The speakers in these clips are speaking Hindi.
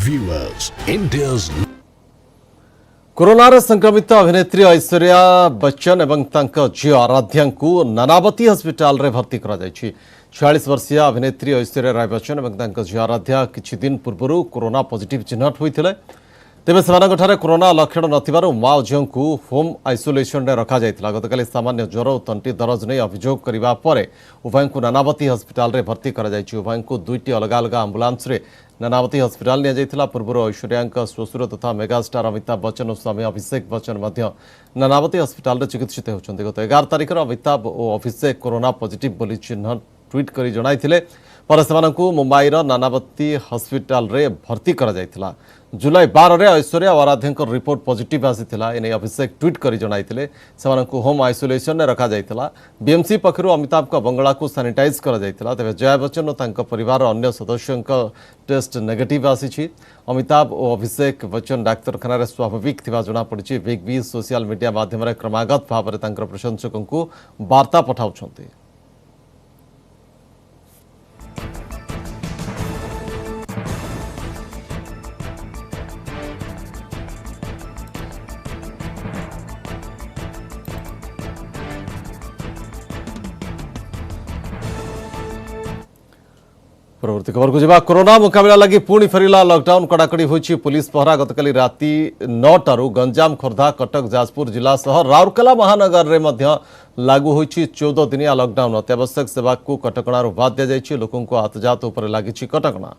viewers, India's कोरोना संक्रमित अभिनेत्री ऐश्वर्या बच्चन एवं झील आराध्या को नानावती हस्पिटाल रे भर्ती करा 46 वर्षीय अभिनेत्री ऐश्वर्या राय बच्चन एवं झील आराध्या किछि दिन पूर्व कोरोना पॉजिटिव चिन्हट होते तेज से कोरोना लक्षण नथिबारु माँ और झील को होम आइसोलेशन रे रखा जायतिला। गतकाली सामान्य ज्वर और तंटी दरज नहीं अभियोग करबा परे उभय को नानावती हस्पिटाल रे भर्ती करा जायछि। उभय को दुईटी अलग अलग आंबुलांस रे नानावती हस्पिटाल निया जायतिला। पूर्व ऐश्वर्या श्वशुर तथा मेगास्टार अमिताभ बच्चन और स्वामी अभिषेक बच्चन मध्य नानावती हस्पिटाल रे चिकित्सित होउछन्ति। गत 11 तारिख अमिताभ और अभिषेक कोरोना पॉजिटिव बोली चिन्ह ट्वीट करी जणाइथिले पर सेमानकु मुंबईर नानावती हस्पिटाल रे भर्ती करा जायतिला। जुलाई 12 रे ऐश्वर्या और आराध्या रिपोर्ट पॉजिटिव आसीथिला। एने अभिषेक ट्वीट करी जणाइथिले सेमानकु होम आइसोलेशन रे रखा जायतिला। बीएमसी पखरु अमिताभ का बंगला को सैनिटाइज करा जायतिला। तबे जया बच्चन और तांका परिवार अन्य सदस्यों का टेस्ट नेगेटिव आसीछि। अमिताभ और अभिषेक बच्चन डाक्तरखाना रे स्वाभाविक थिबा जणा पड़िछि। बिग बी सोशल मीडिया माध्यम रे क्रमागत भाव रे तांकर प्रशंसकों को वार्ता पठाउछन्ति। परवर्ती खबर को जावा। कोरोना मुकाबला लगी पुणी फेरिला लॉकडाउन कड़ाकड़ी होइछि। पुलिस पहरा गतकाली राति 9 टारू गंजाम खोर्धा कटक जाजपुर जिला सह राउरकेला महानगर रे मध्य लागू होइछि 14 दिनिया लॉकडाउन। अत्यावश्यक सेवा को कटकणा बाद दिया जाइछि। लोकों को आतजात उपर लागिछि कटकणा।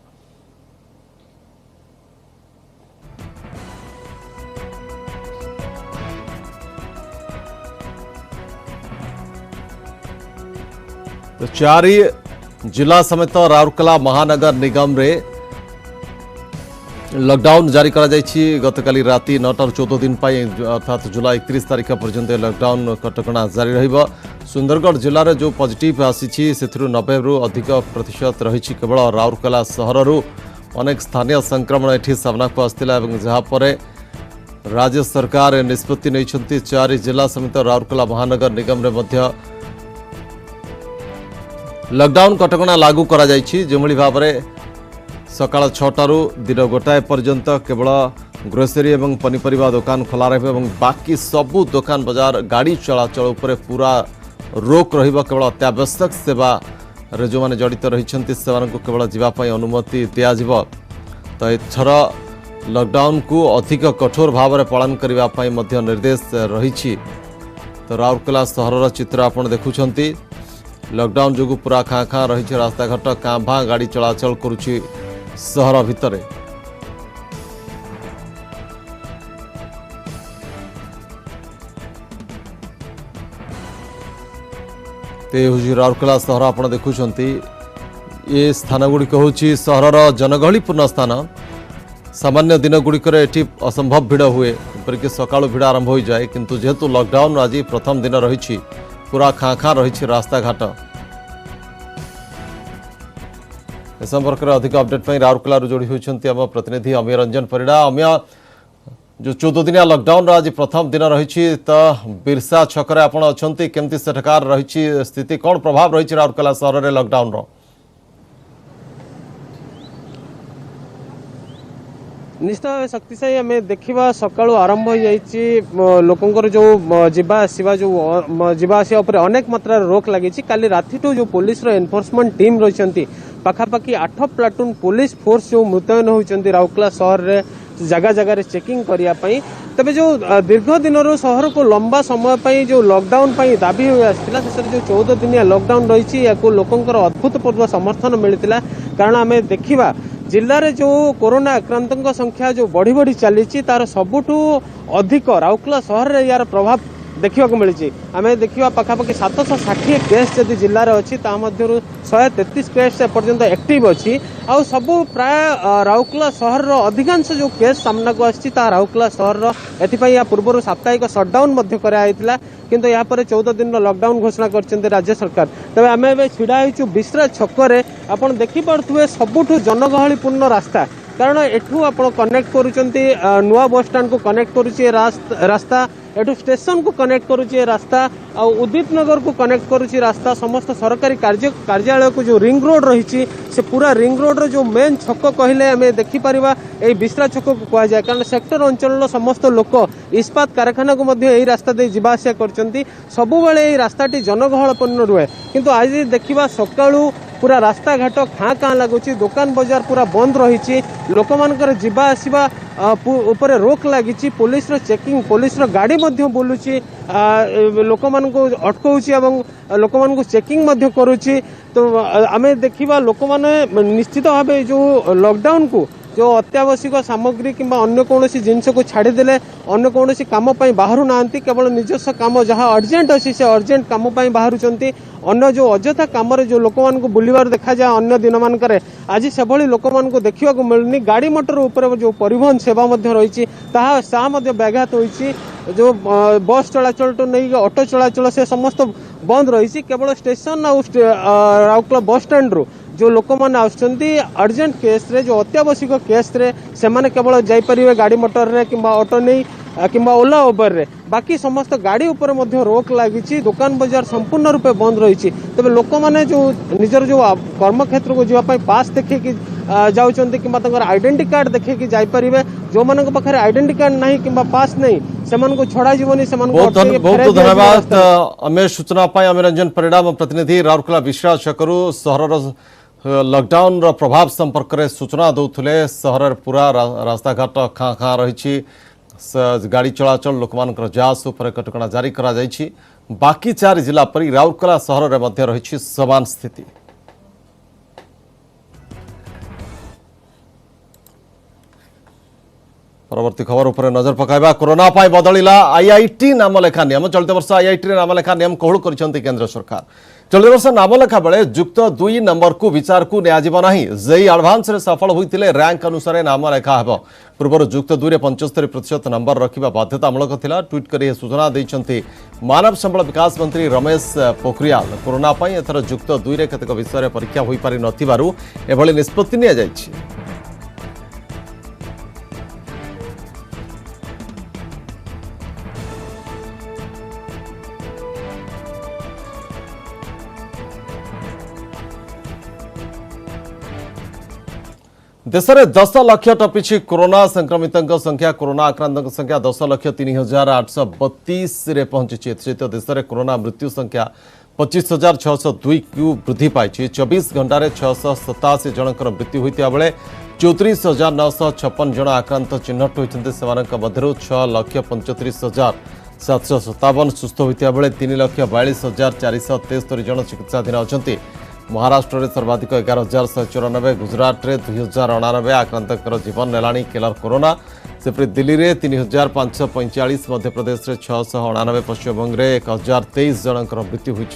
तो 4 जिला समेत राउरकेला महानगर निगम रे लॉकडाउन जारी करा जायछि। गतकाली राति 9 टारू 14 दिन पाई अर्थात जुलाई 31 तारिख पर्यंत लॉकडाउन कटकणा जारी रहिबो। सुंदरगढ़ जिले में जो पॉजिटिव आसी से 90 रु अधिक प्रतिशत रही केवल राउरकेला सहर अनेक स्थानीय संक्रमण एठी सामना को आसला। जहाँपर राज्य सरकार निष्पत्ति नहीं 4 जिला समेत राउरकेला महानगर निगम रे मध्य लॉकडाउन कटकणा लागू करा जायछि। जेभली भाव में सकाळ 6 टारू दिन 1 पर्यंत केवल ग्रोसरी एवं पनीपरिया दुकान खोला रहिबो एवं बाकी सबू दुकान बाजार गाड़ी चलाचल उपर पूरा रोक रहिबो। केवल अत्यावश्यक सेवा रे जो माने जड़ित रहिछन्ति सेवानकु केवल जीवापाई अनुमति दिया जिवो। तो एथर लॉकडाउन को अधिक कठोर भाव में पालन करबा पाई मध्य निर्देश रहिछि। तो राउरकेला सहरर चित्र आपण देखुछन्ति। लॉकडाउन जो पूरा खाँ खाँ रही रास्ता घाट काँ भाँ गाड़ी चलाचल करुछि सहर भितर। राउरकेला सहर आप देखुंट ये स्थान गुड़िक हूँ सहरर जनगहलीपूर्ण स्थान। सामान्य दिन गुड़िक असंभव भिड़ हुए एपरिक सका भिड़ आरंभ हो जाए किंतु जेहेतु लॉकडाउन आज प्रथम दिन रही पूरा खाँ खाँ रही रास्ता घाट। इस संपर्क में अधिक अपडेट राउरकेला जोड़ी होती आम प्रतिनिधि अमीय रंजन परिड़ा। अमीय जो 14 दिनिया लॉकडाउन आज प्रथम दिन रही तो बिरसा छक आपण अच्छा केमती सेठकार रही स्थिति कौन प्रभाव रही राउरकेला सहर में लॉकडाउन रो? निश्चित भाव शक्तिशाली आम देखा सका आरंभ हो लोकंर जो जावासवा जो जावासवा उपर अनेक मात्रा रोक लगी। काली राति जो पुलिस एनफोर्समेंट टीम रही पाखापाखि 8 प्लाटून पुलिस फोर्स जो मुतयन होती राउरकेला सहर में जगह जगह चेकिंग करने। तबे जो दीर्घ दिन सहर को लंबा समय पर जो लॉकडाउन दाबी हो आसाला शेष जो 14 दिनिया लॉकडाउन रही लोकंर अभूतपूर्व समर्थन मिलता। कारण आम देखा जिले में जो कोरोना आक्रांतों संख्या जो बढ़ी बढ़ी चली तार सबुठू अधिक राउरकेला सहर में यार प्रभाव देखा मिली। आम देखा पाखापाखि 760 केस जदि जिले में अच्छी 133 केस एपर्यंत एक्टिव अच्छी आउ सबू प्राय राउरकेला सहर अधिकांश जो केस सामना को आसी राउरकेला सहर एथपाई या पूर्व साप्ताहिक सटडाउन कराइला किंतु यहाँ पर 14 दिन लॉकडाउन घोषणा कर राज्य सरकार। तबे आम ए छिड़ा बिश्रा छक आप देखिपे सबुठू जनगहलीपूर्ण रास्ता कारण एठू आप कनेक्ट करुचंती नुआ बस स्टैंड को कनेक्ट करुचे रास्ता एठू स्टेशन को कनेक्ट करुचे रास्ता आ उदित नगर को कनेक्ट करुचे रास्ता समस्त सरकारी कार्यालय को जो रिंग रोड रही से पूरा रिंग रोड रो जो मेन छक कहले आम देखिपर यही बिस्रा छक को कह जाए कारण सेक्टर अंचल समस्त लोक इस्पात कारखाना को यही रास्ता दे जीवा आसिया करछंती सबुबले यही रास्ताटी जनगहळपूर्ण रुहे किंतु आज देखिबा सकाळू पूरा रास्ता घाट खाँ खाँ लगुच दुकान बजार पूरा बंद रही लोक मानकर जीवा आसिबा ऊपर रोक लगी पुलिस चेकिंग पुलिस गाड़ी बुलूची लोक मान अटकाउची लोक मान चेकिंग करुची तो आम देखा लोक मैंने निश्चित भाव जो लॉकडाउन को जो अत्यावश्यक सामग्री किंबा अन्य कौन जिनस को छाड़देले अन्य कौन कम बाहर ना केवल निजस्व कम जहाँ अर्जेंट अच्छी से अर्जेंट कम बाहर अन्य जो अजथा कम जो लोक मान बुलवार देखा जाए अन्य दिन मानक आज से भली लोक मान देखा मिलनी गाड़ी मोटर उपर जो परिवहन सेवा रही व्याघात होती जो बस चलाचल तो नहीं ऑटो चलाचल से समस्त बंद रही केवल स्टेशन राउरकेला बस स्टैंड रू जो लोक मैंने अर्जेंट केस रे जो अत्यावश्यक केस रे से माने केवल जाइपर गाड़ी मोटर रे किंबा ऑटो नहीं किंबा ओला उबर रे बाकी समस्त गाड़ी ऊपर मध्य रोक लगी दुकान बजार संपूर्ण रूपे बंद रही तेज लोक मैंने जो निजर जो कर्म क्षेत्र को जावाई पास देखिए जाउछन्ती किंबा तंगर आइडेंटिटी कार्ड देखिए जाइपर जो मान पाखे आइडेंटिटी कार्ड नहीं किंबा पास नहीं सेमान को छड़ा जीवनी सेमान बहुत धन्यवाद अमे सूचना पाई अमे रंजन परिणाम प्रतिनिधि राउरकेला विश्राम छकरू सहर लॉकडाउन रो प्रभाव संपर्क में सूचना दौले सहर पूरा रास्ता घाट खाँ खाँ रही गाड़ी चलाचल लोक मान जास उपर कटकणा जारी करा जायछि बाकी 4 जिला पर राउरकेला सहर में मध्य रही समान स्थिति। परवर्ती खबर उपर नजर पकाइबा कोरोना पाई बदलिला आईआईटी नामलेखा नियम चलित वर्ष आईआईटी नामलेखा नियम कोहल कर केंद्र सरकार चलित वर्ष नामलेखा बेले युक्त 2 नंबर को विचार को नियाजिब नाही जेई एडवांस रे सफल होइतिले रैंक अनुसार नामलेखा हेबो पूर्व युक्त 2 रे 75% नंबर रखिबा बाध्यतामूलक थिला ट्वीट करी सूचना दैछंती मानव संबल विकास मंत्री रमेश पोखरियाल कोरोना पाई एथर युक्त 2 रे केतक विषय परीक्षा होई पारि नथिबारु एभली निष्पत्ति निया जायछि। देश में 10 लाख टपिछि कोरोना संक्रमित संख्या कोरोना आक्रांत संख्या 10,03,832 रे पहुंची सहित देश में कोरोना मृत्यु संख्या 25,602 को वृद्धि पाई 24 घंटे 687 जनकर मृत्यु होता बेले 34,956 जन आक्रांत चिन्हट होती से 6,35,757 सुस्थ होता बेले 3,42,473 जन चिकित्साधीन अच्छा महाराष्ट्र में सर्वाधिक 11,194 गुजरात में 2,099 आक्रांतर जीवन नेलाणी किलर कोरोना सेपरी दिल्ली में 3,545 मध्यप्रदेश में 699 पश्चिमबंग में 1,023 जनकर मृत्यु हुई।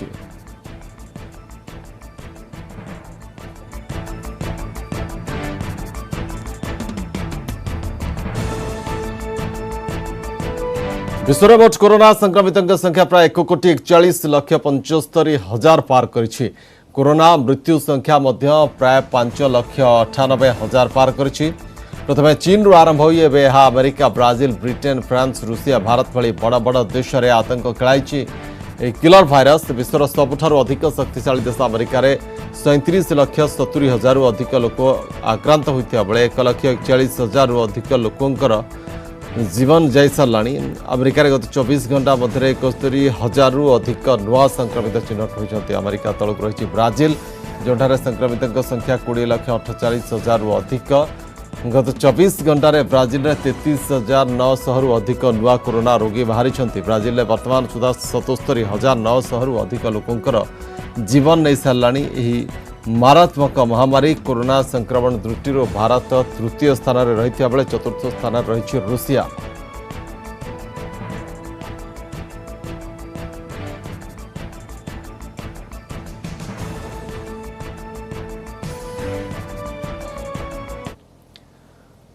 विश्व में मोट कोरोना संक्रमित संख्या प्राय 1,41,75,000 पार करिछि कोरोना मृत्यु संख्या मध्य प्राय 5,98,000 पार करिछि। प्रथमे चीन रु आरंभ होई एबे America Brazil Britain France Russia Bharat भली बड़ बड़ देश में आतंक खेलाई किलर भाइरस विश्वर सबुठारु अधिक शक्तिशाली देश अमेरिका रे 37,70,000 अधिक लोक आक्रांत होइतिया बेले 1,41,000 अधिक लोकंकर जीवन जाई साराणी अमेरिका गत 24 घंटा मध्य 71,000 अधिक नुआ संक्रमित चिन्हट होती अमेरिका तलक रही ब्राजिल जोठारे संक्रमित संख्या 20,48,000 अधिक गत 24 घंटा ब्राजिल में 33,900 अधिक नुआ कोरोना रोगी बाहरी ब्राजिल में वर्तमान सुधा 77,900 अधिक लोकंकर जीवन नहीं साराणी मारात्मक महामारी कोरोना संक्रमण दृष्टि भारत तृतीय स्थान में रही बेले चतुर्थ स्थान रही रूसिया।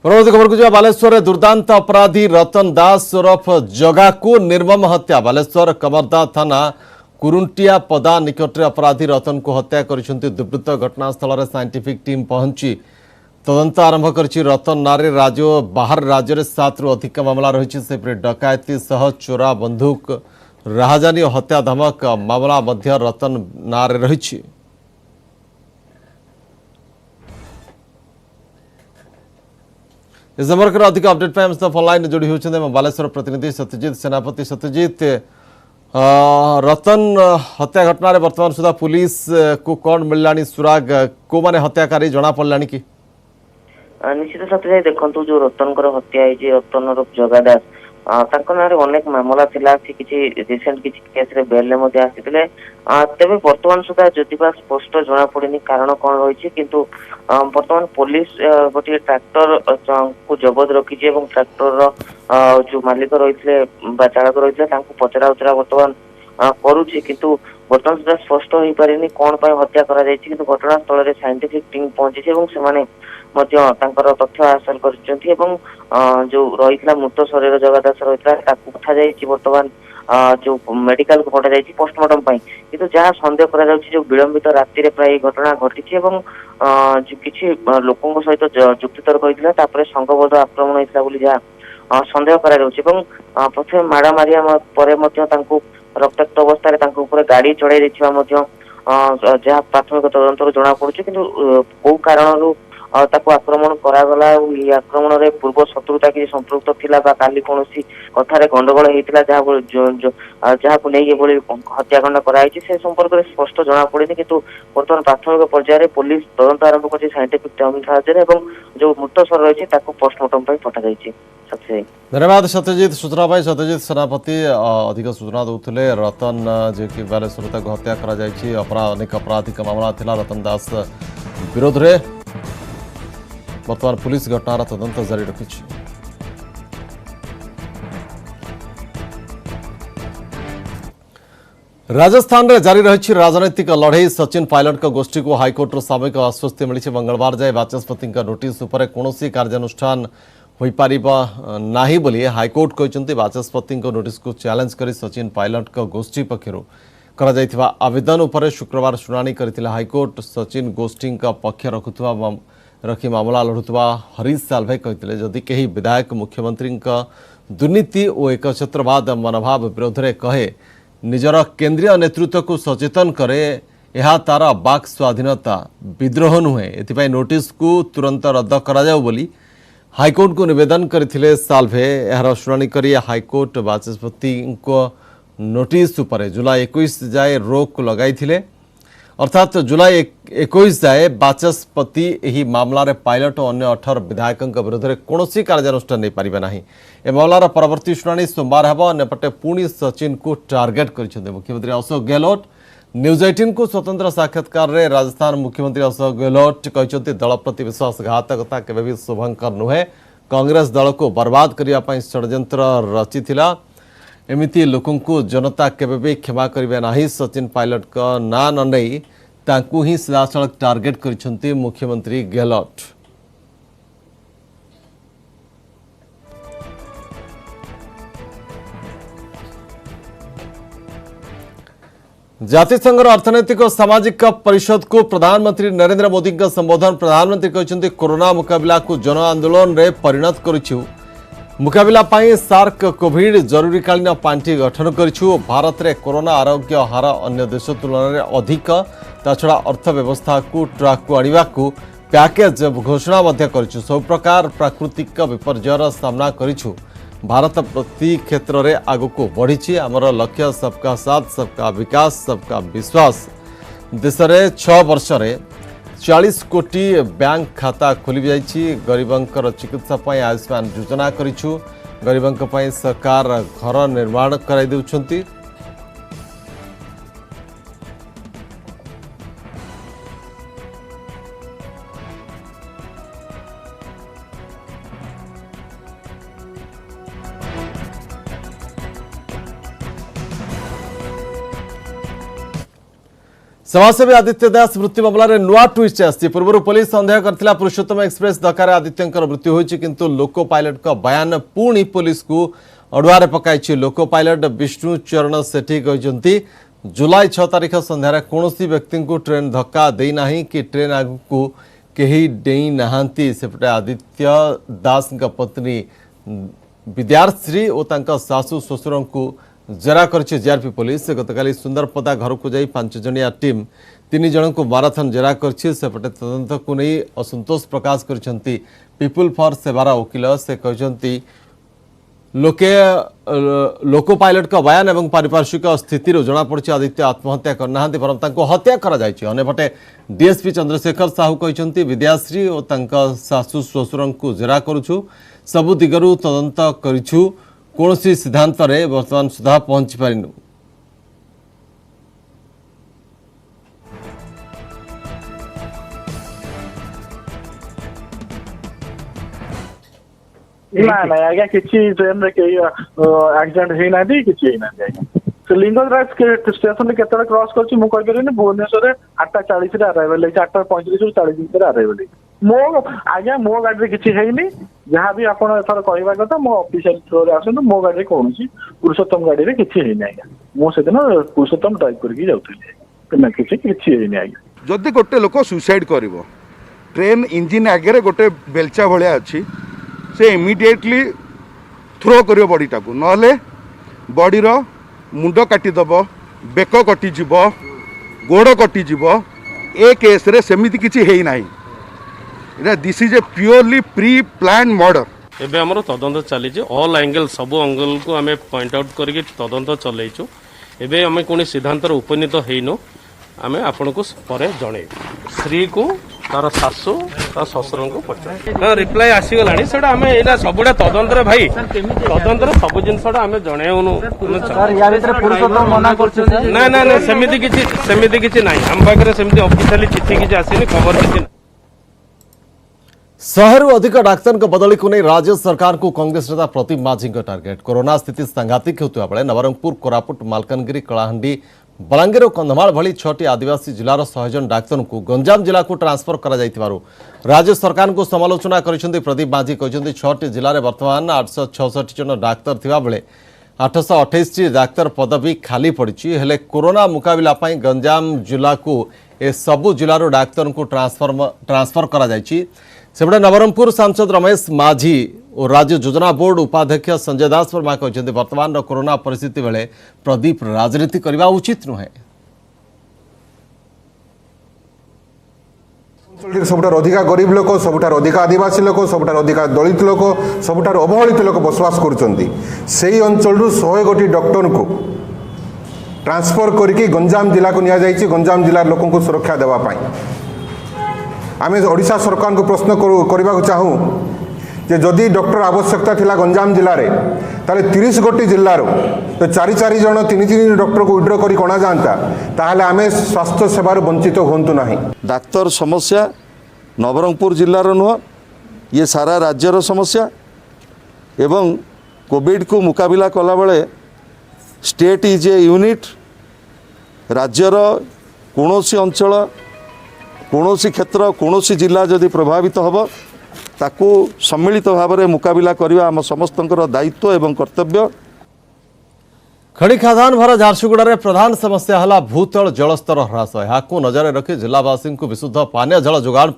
परवर्ती खबर को जा बालेश्वर दुर्दांत अपराधी रतन दास ओरफ जगा को निर्मम हत्या बालेश्वर कमरदा थाना कुरुंटिया पदा निकट अपराधी रतन को हत्या कर दुर्वृत्त घटनास्थल में साइंटिफिक टीम पहुंची तदंत आरंभ करछि रतन नारे राज्य बाहर राज्य में 7 रु अधिक मामला रही से डकायती सह चोरा बंदूक राहजानी और हत्या धमक मामला मध्य रतन नारे रही। इस संपर्क में अधिक अपडेट हम ऑनलाइन जोड़ी होते बालेश्वर प्रतिनिधि सत्यजित सेनापति। सत्यजित, रतन हत्या घटना वर्तमान सुधा पुलिस को कौन मिलला सुराग को माने हत्याकारी जना पड़ला कि निश्चित सत्य देखो जो रतन हत्या है रतन जगा दास ना अनेक मामला थिला से किसी रिसेंट किसी केस रे बेल आसीथिले तेबे वर्तमान सुधा जदिबा स्पष्ट जना पड़ेनी कारण कौन रही किंतु वर्तमान पुलिस गोटे ट्रैक्टर को जबत रखी ट्रैक्टर जो मालिक रही चालक रही पचरा उचरा वर्तमान करुछि किंतु वर्तमान सुधा स्पष्ट हो पारे कौन हत्या करा जायछि किंतु घटनास्थल रे साइंटिफिक टीम पहुंची तथ्य हासिल कर जो रही मृत शरीर जगदास रही उठा जाइए वर्तमान जो मेडिकल को पठा जाइए पोस्टमार्टम किंतु जहाँ सन्देह करा जो विलंबित राति प्राय घटना घटी किसी लोकों सहित जुक्तितर्क होता संघबद्ध आक्रमण होता जहाँ सन्देह करा प्रथम माड़ मारिया रक्ताक्त अवस्था गाड़ी चढ़ाई जहाँ प्राथमिक तदंतर जना पड़ी कि कौ कारण आक्रमण करागला आक्रमण रे पूर्व शत्रुता किसी संपृक्त थिला बा काली कोनोसी कथारे गंडगोल हेतिला जहाँ को नहीं हत्याकांड कराई से संपर्क में स्पष्ट जना पड़ेनी किंतु वर्तमान प्राथमिक पर्यायर पुलिस तदंत आरंभ कर साइंटिफिक टीम साहाय्य जो मृत शरीर रही पोस्टमार्टम पठा जाइए। धन्यवाद सत्यजित सूचना। सत्यजित सेनापति अधिक सूचना दूसरे रतन जे कि बालेश्वर हत्या अनेक अपराधिक मामला थिला रतन दास विरोध रे वर्तमान पुलिस घटनार तदंत जारी रखी। राजस्थान रे जारी रही राजनैतिक लड़ई सचिन पायलट गोष्ठी को हाईकोर्ट सामयिक आश्वस्ति मिली। मंगलवार जाए बाचस्पति नोटिस उपर कौन कार्यानुष्ठान हो पार नहीं बोली हाईकोर्ट कहते। बाचस्पति नोटिस को चैलेंज कर सचिन पायलट गोष्ठी पक्षर आवेदन उपर शुक्रवार शुणाणी करथिला हाईकोर्ट। सचिन गोष्ठी पक्ष रखी मामला लड़ुवा हरीश साल्वे कहते जदि कहीं विधायक मुख्यमंत्री दुर्नीति और एकछत्रवाद मनोभाव विरोध में कहे निजर केंद्रीय नेतृत्व को सचेतन करे यह तार बाक स्वाधीनता विद्रोह नुहे एथिपाई नोटिस को तुरंत रद्द करा जाऊ बोली हाईकोर्ट को निवेदन करथिले साल्वे। यार शुणाणी करी हाईकोर्ट बाचस्पति नोटिस उपर जुलाई 21 जाए रोक लगाई अर्थात जुलाई 21 जाए बाचस्पति यही मामलार पायलट और अन्य 18 विधायकों विरोध में कौन कार्यानुष्ठान नहीं पारे ना। ए मामलार परवर्ती शुणाणी सोमवार हम अन्यपटे पुणी सचिन को टार्गेट कर मुख्यमंत्री अशोक गहलोत। न्यूज 18 को स्वतंत्र साक्षात्कार रे राजस्थान मुख्यमंत्री अशोक गहलोत कहते दल प्रति विश्वासघातकता केबे भी शुभंकर नुहे कांग्रेस दल को बर्बाद करने षड्यंत्र रचिथिला एमिति लोकों को जनता केबे भी क्षमा करिवे नाही। सचिन पायलट का ना न नहीं तांकु ही सीधासलख टार्गेट करिसेंती मुख्यमंत्री गहलोत। जातिसंघर अर्थनैतिक और सामाजिक परिषद को प्रधानमंत्री नरेंद्र मोदी का संबोधन। प्रधानमंत्री कहते कोरोना मुकाबला को जन आंदोलन रे परिणत करिछु मुकाबला पाई सार्क कोविड जरूरीकालीन पांठी गठन करिछु। भारत रे कोरोना आरोग्य हार अन्य देश तुलन में अधिक ताछड़ा अर्थव्यवस्था को ट्रैक को आनिबा को पैकेज घोषणा मध्य करिछु। सब प्रकार प्राकृतिक विपर्ययर सामना करिछु। भारत प्रति क्षेत्र में आगको बढ़ी आमर लक्ष्य सबका साथ सबका विकास सबका विश्वास। देश में 6 वर्ष में 40 कोटी बैंक खाता खोली जाइछि। गरीबंकर चिकित्सा पई आयुष्मान योजना करिछु। गरीबंक पई सरकार घर निर्माण कराई देउछंती। समाजसेवी आदित्य दास मृत्यु मामलें नुआ ट्विस्ट आसी। पूर्व पुलिस सन्देह करथिला पुरुषोत्तम एक्सप्रेस धक्कार आदित्य मृत्यु होइछि किंतु लोको पायलट का बयान पुणी पुलिस को अड़ुआरे पकाइछि। लोको पायलट विष्णु चरण सेठी कहते जुलाई 6 तारिख संध्यार कौन व्यक्ति को ट्रेन धक्का देना कि ट्रेन आगू कहीं डेई नहांती सेपटे आदित्य दास पत्नी विद्याश्री और तांका सासू ससुर को जरा करछि जीआरपी पुलिस। गतकाली सुंदरपदा घर को जाई 5 जणिया टीम 3 जन को माराथन जरा करछि। सेपटे तदंत को नहीं असंतोष प्रकाश करछंती पीपुल फॉर सेवार वकिल। से कहते लोको पायलट का बयान एवं पारिपार्श्विक स्थिति जनापड़ी आदित्य आत्महत्या करना बरं हत्या करपटे डीएसपी चंद्रशेखर साहू कहते विद्याश्री और सासू ससुर को जेरा करुछु सबु दिगरु तदंत करिछु कौन सिद्धांत रे वर्तमान सुधा पहुंची पारिनु। ना ना आज्ञा किसी ट्रेन रे कई एक्सीडेंट हे ना दी किसी ना आज्ञा तो लिंगराज के स्टेशन रे केतरा क्रॉस करछि मु कहि परनी भुवनेश्वर रे 8:40 रे अराइवल 8:35 ରୁ 40 ଭିତରେ अराइवल मो आज्ञा मो गाड़ी रे किछि हेइनी जहां भी आपण एथर कहबा କଥା मो ऑफिशियल थ्रू रे आसनु मो गाड़ी रे कोनसी पुरुषोत्तम गाड़ी रे किछि हेइनी आज्ञा मो से दिन पुरुषोत्तम ड्राइव करके जाउथली तो ना किछि हेइनी आज्ञा जदि गोटे लोक सुसाइड करिवो ट्रेन इंजिन आगे रे गोटे बेलचा भलिया अछि से इमिडिएटली थ्रो करियो बॉडीटा को नले बॉडी रो मुंड काटिदेव बेक कटिजीव गोड़ कटिजीव ए केस रे सेमिति किछि हेई नाही इरा this is a purely pre plan murder. एबे हमर तदंत चली ऑल एंगल सब एंगल को आम पॉइंट आउट करके तदंत चलैछु। एबे आम कोनी सिद्धांत उपनीत हेइनो आम आपन को परे जणे श्री को तार सासू तार ससुर को पचार रिप्लाई आसीगलानी सेटा आम एटा सबुडा तदंत रे भाई तदंत रे सब जिनसडा आम जणेउनु सर या भीतर पुरुषोत्तम मना करछ सर ना ना ना सेमिति किछि नाही हम पाखरे सेमिति ऑफिशियली चिट्ठी किछि आसीनी खबर किछि। 100 अधिक डाक्तर बदली को नहीं राज्य सरकार को कांग्रेस नेता प्रदीप माझी टार्गेट। कोरोना स्थिति सांघातिक होता बेले नवरंगपुर कोरापुट मालकानगिरी कलाहांडी बलांगीर और कंधमाल भली 6टी आदिवासी जिलार 100 जन डाक्तर को गंजाम जिला को ट्रांसफर करा राज्य सरकार को समालोचना कर प्रदीप माझी कहते 6टी जिले में बर्तमान 866 जन डाक्तर थिबा बेले 828 डाक्तर पदवी खाली पड़ी हेले कोरोना मुकाबला गंजाम जिला को ए सबु जिलार डाक्तर को ट्रांसफर करा जायछि। सेपटे नवरंगपुर सांसद रमेश माझी और राज्य योजना बोर्ड उपाध्यक्ष संजय दास वर्मा कहते वर्तमान कोरोना परिस्थिति बेले प्रदीप राजनीति करने उचित नुहे। सबुठार अधिका गरीब लोक सबुठार अधिका आदिवासी लोक सबुठार अधिका दलित लोक सबुठार अवहेलित लोक बसवास करुचंती सेही अंचल 100 गोटी डॉक्टर को ट्रांसफर करके गंजाम जिला को निया जाइछि गंजाम जिलार लोक को सुरक्षा देवा पाई। आम ओडिशा सरकार को प्रश्न करने को चाहूँ जे जदि डॉक्टर आवश्यकता थिला गंजाम जिले में ताले 30 गोटी जिल्लार तो 4 जन 3 डॉक्टर को विड्र करी कणा जाता ताहले आमे स्वास्थ्य सेवार वंचित होंतु नाही। डाक्तर समस्या नवरंगपुर जिल्लार नुह ये सारा राज्यर समस्या एवं कोविड को मुकाबला कला बेले स्टेट इज ए यूनिट राज्यर कौनसी अंचल कौनसी क्षेत्र कौनसी जिला जदि प्रभावित होब ताकू सम्मिलित भाव में मुकाबला करवा आम समस्तंकर दायित्व एवं कर्तव्य। खड़ी खादान भर झारसुगुड़ा प्रधान समस्या है भूतल जलस्तर ह्रास। यहाँ नजर रखी जिलावासी को विशुद्ध पानीय जल जोगाण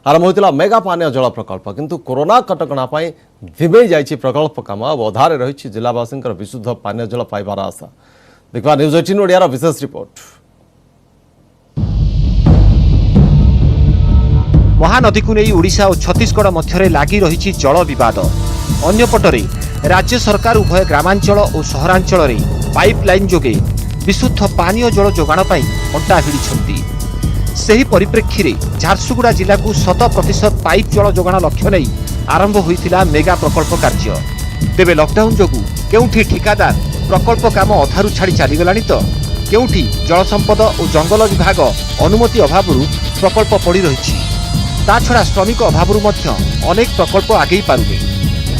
आरंभ होता मेगा पानीय जल प्रकल्प किंतु कोरोना कटकणा धिमे जाइए प्रकल्प काम अब अधारे रही जिलावासी विशुद्ध पानीय जल पाइबार आशा। देखा न्यूज 18 ओडिया विशेष रिपोर्ट। महानदी को नहीं ओडिशा और छत्तीसगढ़ मध्य लगी रही जल बद अंपटे राज्य सरकार उभय ग्रामांचल और सहरांचल में पाइपलाइन जोगे विशुद्ध पानीय जल जोगाण अंटा भिड़ी परिप्रेक्षी में झारसुगुड़ा जिला को 100% पाइप जल जोगाण लक्ष्य नहीं आरंभ होता मेगा प्रकल्प कार्य। तेबे लॉकडाउन जोगु केउठी ठिकादार प्रकल्प काम अधारू छाड़ी चलीगलानी तो केउठी जल संपद और जंगल विभाग अनुमति अभाव प्रकल्प पड़ी रही छड़ा श्रमिक अभाव अनेक प्रकल्प आगे पारुनी।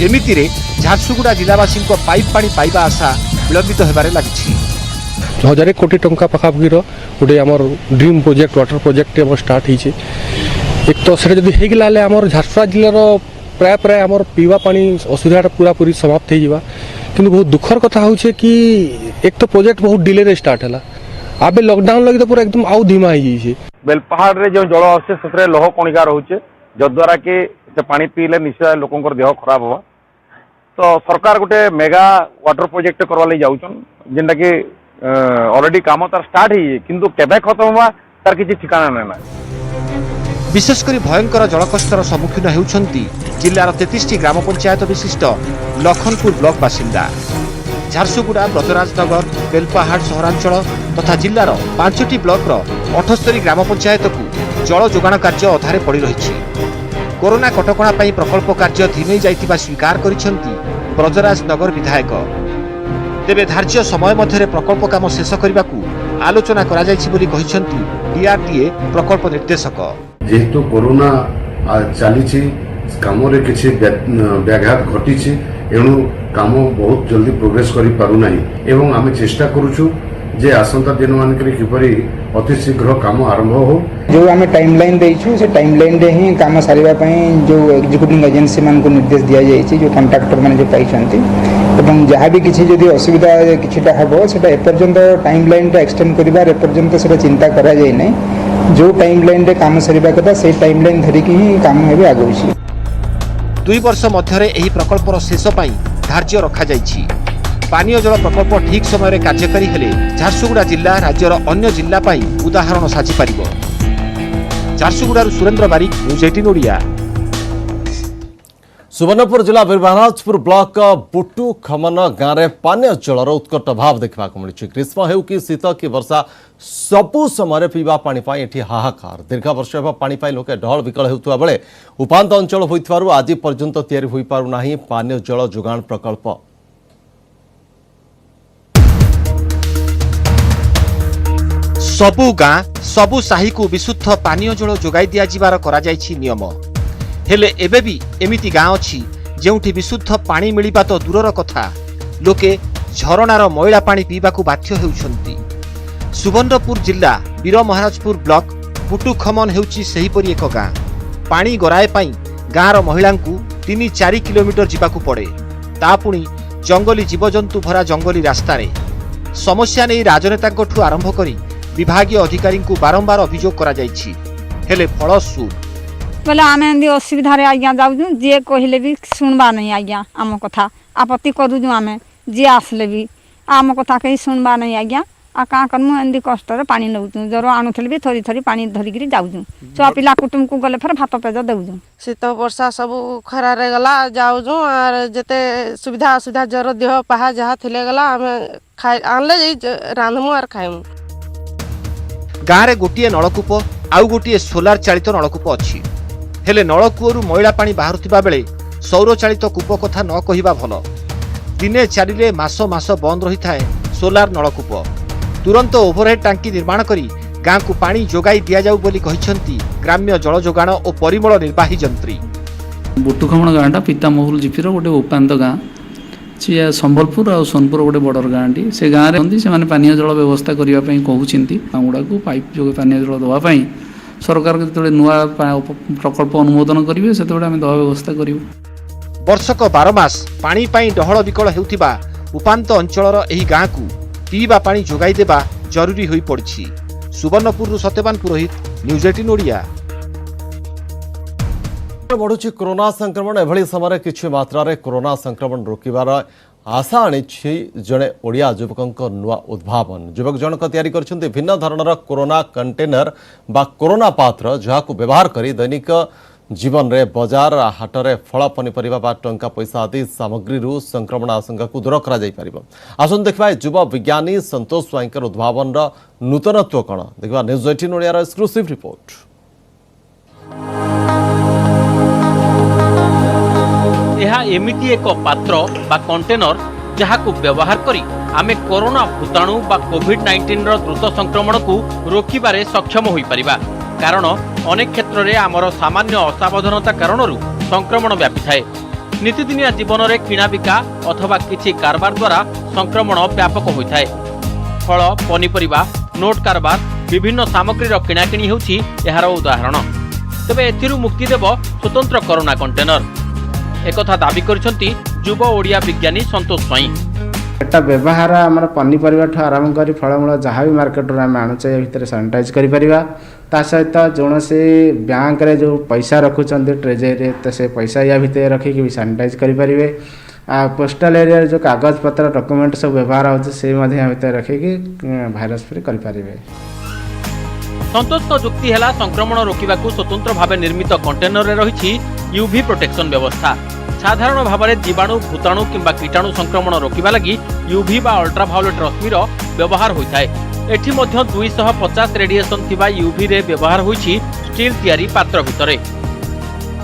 एमिति रे झारसुगुड़ा जिलावासी पाइप पानी पाइबा आशा विलंबित होबारे लागिछि। 1000 कोटी टंका पाखापाखि गोटे आमर dream project water project start होइछे। एक तो से जदि हेगलाले आमर झारसुगुड़ा जिल्लार प्राय प्राय आमर पीवा पानी असुविधा पूरा पूरी समाप्त हो जावा किंतु बहुत दुखर कथा होउछे कि एक तो प्रोजेक्ट बहुत डिले रे स्टार्ट हला आबे लॉकडाउन लगी तो पूरा एकदम आउ धीमा हो जाइए। बेलपाहाड़ रे जो जल आसे से लोह कणिका रोचे जद्वारा कि से पानी पीले निश्चय लोकंर देह खराब हुआ तो सरकार गोटे मेगा वाटर प्रोजेक्ट करवा लगी जाऊन जेनटा कि ऑलरेडी काम तार स्टार्ट ही किंतु केबे खत्म हुआ तार किसी ठिकाना ना। विशेषकर भयंकर जलकष्टर सम्मुखीन होउछंती जिल्लार 33टी ग्राम पंचायत विशिष्ट लखनपुर ब्लॉक बासिंदा। झारसुगुड़ा, ब्रजराजनगर, बेलपाहाड़ सहरांचल तथा जिल्लार 5टी ब्लॉकर 78 ग्राम पंचायत को जल जोगाण कार्य अधारे पड़ी रही। कोरोना कटकणा पई प्रकल्प कार्य धीमे जाइतिबा स्वीकार करिसेंती ब्रजराजनगर विधायक। तेबे धार्य समय मध्य प्रकल्प काम शेष करने को आलोचना करा जायछि बोली कहिसेंती डीआरडीए प्रकल्प निर्देशक। जेहेतु कोरोना चली काम किसी व्याघात घटी एणु काम बहुत जल्दी प्रोग्रेस करि पारुना एवं आम चेष्टा करूछु जे आसंता दिन मानक किपरि अति शीघ्र काम आरंभ हो। जो आम टाइमलाइन देइछु से टाइमलाइन रे ही काम सारिबा पई जो एग्जीक्यूटिव एजेंसी मान को निर्देश दिया जायछि जो कॉन्ट्रैक्टर माने जो पाइछंती एवं जहाँ भी किसी जदि असुविधा किछिटा हबो सेटा एपर्यंत टाइमलाइन टा एक्सटेंड करिबार एपर्यंत सेटा चिंता करा जाय नै। जो टाइमलाइन रे काम सारिबा कथा से टाइमलाइन धरिकी ही काम हेबे आगौछि। 2 वर्ष मध्यरे एही प्रकल्पर शेष पई धार्य रखा जायछि। पानीय जल प्रकल्प ठीक समय रे कार्यकारी हेले झारसुगुड़ा जिल्ला राज्यर अन्य जिल्ला पई उदाहरण साजी पारिबो। झारसुगुड़ारू सुरेंद्र बारिक, न्यूज 18 ओडिया। सुवर्णपुर जिला वीरमहाराजपुर ब्लॉक बुटू खमन गाँव में पानीय जलर उत्कट अभाव देखा मिली। ग्रीष्म हो कि शीत कि वर्षा सबु समय पीवा पानी एठी हाहाकार। दीर्घ वर्ष पानी लोके ढल विकल होता बेले उपांत अंचल होइथिबारु आज पर्यंत तैयारी होई पारु नाही पानीय जल जोगाण प्रकल्प। सबु गाँ सबु साही को विशुद्ध पानीय जल जोगाई दिया जिबार करा जायछि नियम। हेले एबे भी एमिति गाँ अछि जेउठी विशुद्ध पानी मिलिबा तो दूरर कथा लोके झरणार मैला पानी पीबाकू बाध्य हेउछंती। सुवर्णपुर जिला वीरमहाराजपुर ब्लॉक बुटू खमन हेउछि सेहीपरि एक गाँ। पानी गराए पाई गाँर महिलांकू 3-4 किलोमीटर जिबाकू पड़े, ता पुणी जंगली जीवजंतु भरा जंगली रास्तारे। समस्या नहीं राजनेतांकठू आरंभ करी विभागीय अधिकारी बारंबार अभियोग करा जायछि, हेले फल शून्य। बोले आम एमती असुविधा आज्ञा जाऊँ जी कहले भी शुणवा नहीं आज्ञा आम कथा आपत्ति करूँ आम जी आसले भी आम कथा कहीं शुणवा नहीं आज्ञा आ क्या करमु एमती कष्ट पानी नौ जर आणुले भी थरी थरी पानी धरिकी जाऊँ छुआ पिला कुटुम को गले फेर भात पेज दौँ शीत वर्षा सब खरारे गला जाऊँ आर जिते सुविधा असुविधा जर देह पाहा जहाँ थिले गला आम खाए आनले रांधमु आर खाइमु। गाँव में गोटे नलकूप आउ गोटे सोलार चालित नलकूप अच्छी हेले नलकूअरू मैला पानी बाहरुथिबा बेले सौर चालित कूप कथा न कहिबा भल। दिने चारिले मास मास बंद रही थाए सोलार नलकूप। तुरंत ओभरहेड टांकी निर्माण करी गाँ को पानी जोगाई दिया जाऊ बोली कहिसंती ग्राम्य जल जोगाण और परिमल निर्वाही जंत्री। बुटुखमण गाँटा पितामहुल जिपिर गोटे उपांत गाँ सी संबलपुर और सोनपुर गोटे बॉर्डर गाँटी से गाँव में पानीय जल व्यवस्था करने कहते गुड़ा को पाइप जो पानीय जल दवाई सरकार जो नुआ प्रकल्प अनुमोदन करेंगे से आम दवा व्यवस्था करूँ। वर्षक 12 मास पानी पाई डहल विकल हेउथिबा उपांत अंचलर एही गाँ को पीवा पानी जोगाई देबा जरूरी होई पड़छि। सुवर्णपुर सत्यवान पुरोहित, न्यूज 18 ओडिया। बढ़ुची कोरोना संक्रमण एभली समय किछि मात्रा कोरोना संक्रमण रोकिबार आशा आनिछि जड़े ओडिया युवक नुआ उद्भावन। युवक जनक तैयारी करछन्ते भिन्न धरणर कोरोना कंटेनर बा कोरोना पात्र जहाकू व्यवहार करी दैनिक जीवन रे बाजार हाटरे फल पनीपरिबा बा टंका पैसा आदि सामग्री संक्रमण आशंका को दूर करा जाई परिबो। आसन देखबा युवा विज्ञानी संतोष स्वाईंकर उद्भावन नूतनत्व कण देखबा न्यूज 18 ओडिया रा एक्सक्लूसिव रिपोर्ट। यह एमिति एक पात्र बा कंटेनर जहाकू व्यवहार करी आमे कोरोना भूताणु बा कोविड-19 रो द्रुत संक्रमण को रोकिबारे सक्षम होई परिबा। कारण अनेक क्षेत्र में आमर सामान्य असावधानता कारणरू संक्रमण व्यापी थाए। नीतिदिनिया जीवन में किणा बिका अथवा किछि कारबार द्वारा संक्रमण व्यापक होता है। फल पनीपरिबा नोट कारबार विभिन्न सामग्रीर किणाकिणी हेउछि एहार उदाहरण। तेबे एथिरु मुक्ति देव स्वतंत्र कोरोना कंटेनर एकथा दाबी करिसंती युवा ओडिया विज्ञानी संतोष स्वाई। एटा व्यवहार आमर पनीपरिबा ठू आरंभ करी फलमूल जहाँ भी मार्केट आम आणुचे भितर सानिटाइज करिपरिबा ता सहित कौनसी बैंक रे जो पैसा रखुंट ट्रेजरी तो से पैसा या भितर रखिक भी सानिटाइज करेंगे। पोस्टाल एरिया जो कागज पत्र डॉक्यूमेंट सब व्यवहार होते भितर रखिकी भाइरस फ्री करेंगे। संतोष युक्ति है संक्रमण रोकने स्वतंत्र भाव निर्मित कंटेनर रे रही यूवी प्रोटेक्शन व्यवस्था। साधारण भाव में जीवाणु भूताणु किंबा कीटाणु संक्रमण रोकवा लगी यूवी बा अल्ट्राभायोलेट रश्मिर व्यवहार होता है। एठी मध्य 250 रेडिएशन थिबा यूवी रे व्यवहार होईछि स्टील तैयारी पात्र भितरे।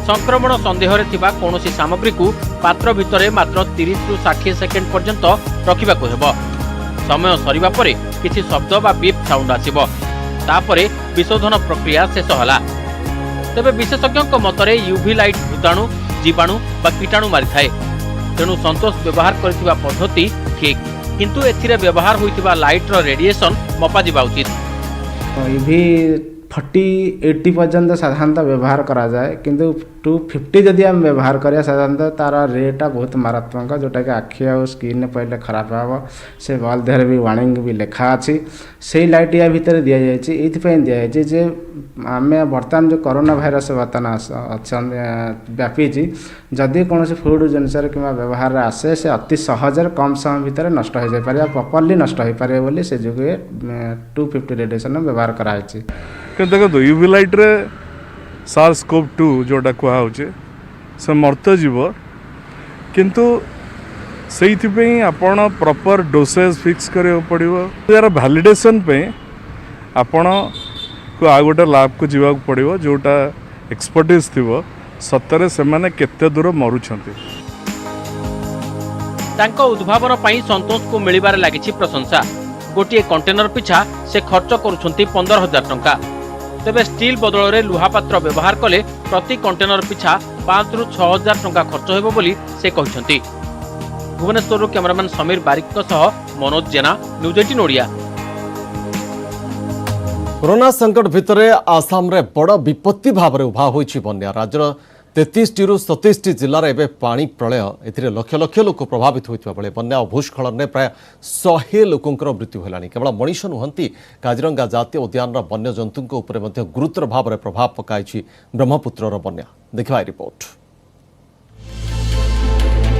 संक्रमण संदेह रे थिबा कोनोसी सामग्री को पात्र भितरे मात्र 30 रु 60 सेकेंड पर्यंत रखिबा को हेबो। समय सरीबा परे किछि शब्द बा बीप साउंड आसीबो। तापरे विशोधन प्रक्रिया शेष होला। तेबे विशेषज्ञों मतरे यूवी लाइट भूताणु जीवाणु बा कीटाणु मारी थाए। तेणु संतोष व्यवहार करथिबा पद्धति ठीक, किंतु एथिरे व्यवहार होइतिबा लाइट रो रेडिएशन मपा जिबा उचित। यूवी 40-80 पर्यंत साधारणतः व्यवहार करा जाए, किंतु 250 जदि आम व्यवहार करिया साधारणतः तार रेटा बहुत मारात्मक, जोटा कि आखि आ स्किन पहले खराब हे। से बल देहर भी वार्निंग भी लिखा अच्छी से लाइट या भितर दि जाए दिखाई जे आम बर्तमान जो कोरोना भाइरस बर्तमान व्यापी जदि कौन फूड जिनस कि व्यवहार आसे से अति सहज कम समय भितर नष्ट हो जाए प्रॉपर्ली नष्ट हो पारे बोली से जो 250 रेडिएशन व्यवहार कराई। देखो यूवी लाइट रे SARS-CoV-2 जोटा कहुचे से मर्त जीव, किंतु से आपण प्रॉपर डोसेज फिक्स करियो पड़िबो। यार वैलिडेशन पे आपण को आ गोटे लैब को जीवा पड़िबो जोटा एक्सपर्टीज थिबो सतरे से माने केते दूर मरुछंती। तांको उद्भावन पई संतोष को मिलिबार लागिछि प्रशंसा। गोटिए कंटेनर पिछा से खर्च करूछंती 15,000 टंका। तेबे स्टील बदल रे लुहा पात्र व्यवहार कले प्रति कंटेनर पिछा 5 रु 6,000 टंका खर्च हेबो बोली से कहिसंती। भुवनेश्वर कैमरामैन समीर बारिक सह मनोज जेना, न्यूज 18 ओडिया। कोरोना संकट भितरे आसाम रे बड़ विपत्ति भाव में उभा होइछि बन्या। राज्यर 33 रु 37 जिले में एवं पानी प्रलय ए लक्ष लक्ष लोक प्रभावित होता बेले बन्या और भूस्खलन में प्राय 100 लोकंर मृत्यु है। केवल मनीष नुहंती काजिरंगा जातीय उद्यान वन्यजंतु गुरुतर भाव में प्रभाव पकाई ब्रह्मपुत्र बन्या। देखा रिपोर्ट।